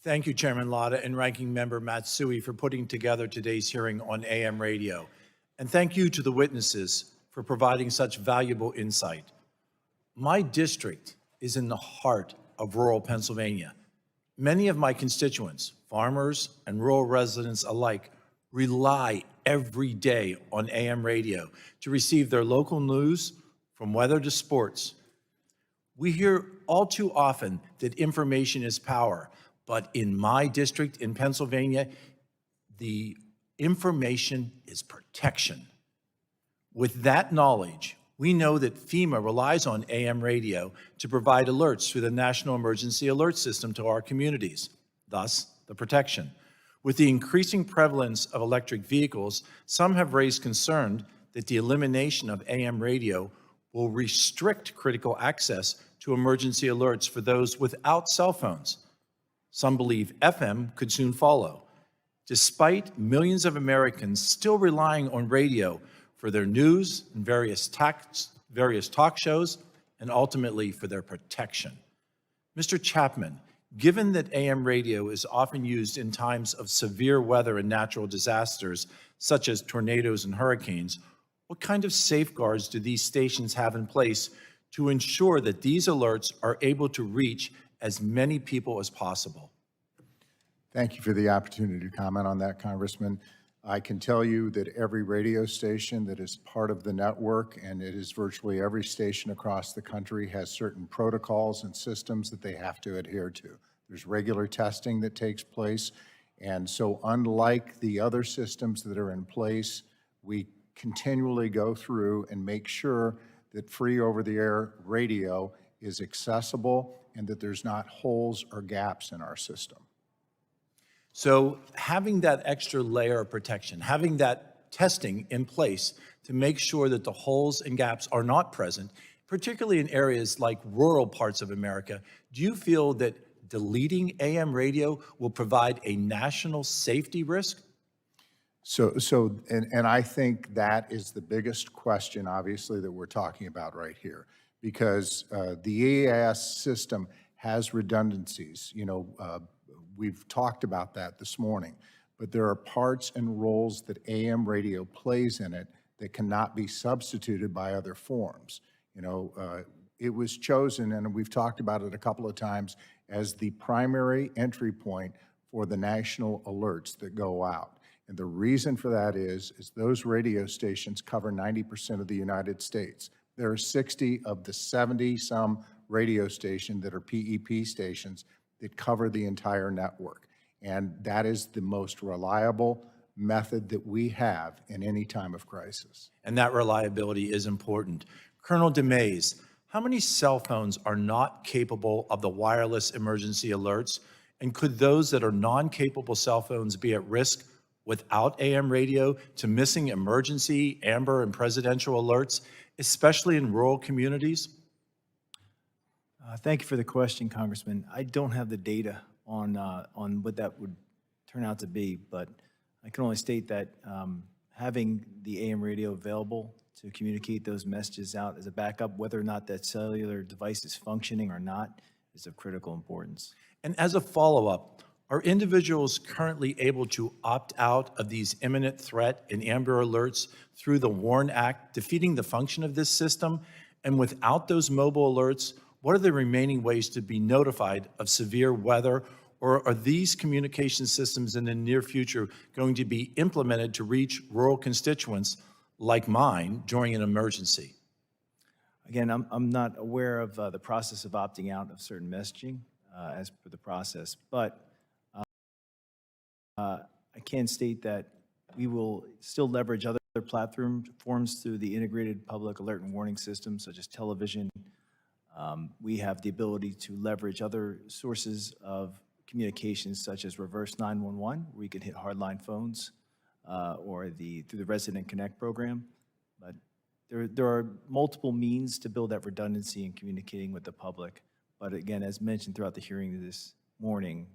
Thank you, Chairman Lada and Ranking Member Matsui, for putting together today's hearing on AM radio. And thank you to the witnesses for providing such valuable insight. My district is in the heart of rural Pennsylvania. Many of my constituents, farmers and rural residents alike, rely every day on AM radio to receive their local news, from weather to sports. We hear all too often that information is power, but in my district in Pennsylvania, the information is protection. With that knowledge, we know that FEMA relies on AM radio to provide alerts through the National Emergency Alert System to our communities, thus the protection. With the increasing prevalence of electric vehicles, some have raised concern that the elimination of AM radio will restrict critical access to emergency alerts for those without cell phones. Some believe FM could soon follow, despite millions of Americans still relying on radio for their news and various talk shows, and ultimately for their protection. Mr. Chapman, given that AM radio is often used in times of severe weather and natural disasters, such as tornadoes and hurricanes, what kind of safeguards do these stations have in place to ensure that these alerts are able to reach as many people as possible? Thank you for the opportunity to comment on that, Congressman. I can tell you that every radio station that is part of the network, and it is virtually every station across the country, has certain protocols and systems that they have to adhere to. There's regular testing that takes place, and so unlike the other systems that are in place, we continually go through and make sure that free over-the-air radio is accessible and that there's not holes or gaps in our system. So having that extra layer of protection, having that testing in place to make sure that the holes and gaps are not present, particularly in areas like rural parts of America, do you feel that deleting AM radio will provide a national safety risk? And I think that is the biggest question, obviously, that we're talking about right here, because the EAS system has redundancies. We've talked about that this morning, but there are parts and roles that AM radio plays in it that cannot be substituted by other forms. It was chosen, and we've talked about it a couple of times, as the primary entry point for the national alerts that go out. And the reason for that is those radio stations cover 90% of the United States. There are 60 of the 70-some radio stations that are PEP stations that cover the entire network. And that is the most reliable method that we have in any time of crisis. And that reliability is important. Colonel DeMays, how many cell phones are not capable of the wireless emergency alerts? And could those that are non-capable cell phones be at risk without AM radio to missing emergency, amber, and presidential alerts, especially in rural communities? Thank you for the question, Congressman. I don't have the data on what that would turn out to be, but I can only state that having the AM radio available to communicate those messages out as a backup, whether or not that cellular device is functioning or not, is of critical importance. And as a follow-up, are individuals currently able to opt out of these imminent threat and amber alerts through the WARN Act, defeating the function of this system? And without those mobile alerts, what are the remaining ways to be notified of severe weather? Or are these communication systems in the near future going to be implemented to reach rural constituents like mine during an emergency? Again, I'm not aware of the process of opting out of certain messaging as per the process, but I can state that we will still leverage other platforms through the integrated public alert and warning system, such as television. We have the ability to leverage other sources of communications, such as reverse 911, where you can hit hardline phones, or through the Resident Connect program. But there are multiple means to build that redundancy in communicating with the public. But again, as mentioned throughout the hearing this morning,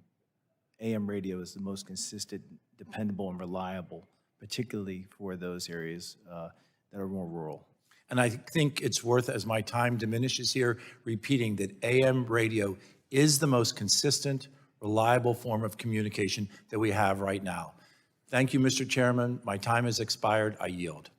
AM radio is the most consistent, dependable, and reliable, particularly for those areas that are more rural. And I think it's worth, as my time diminishes here, repeating that AM radio is the most consistent, reliable form of communication that we have right now. Thank you, Mr. Chairman. My time has expired. I yield.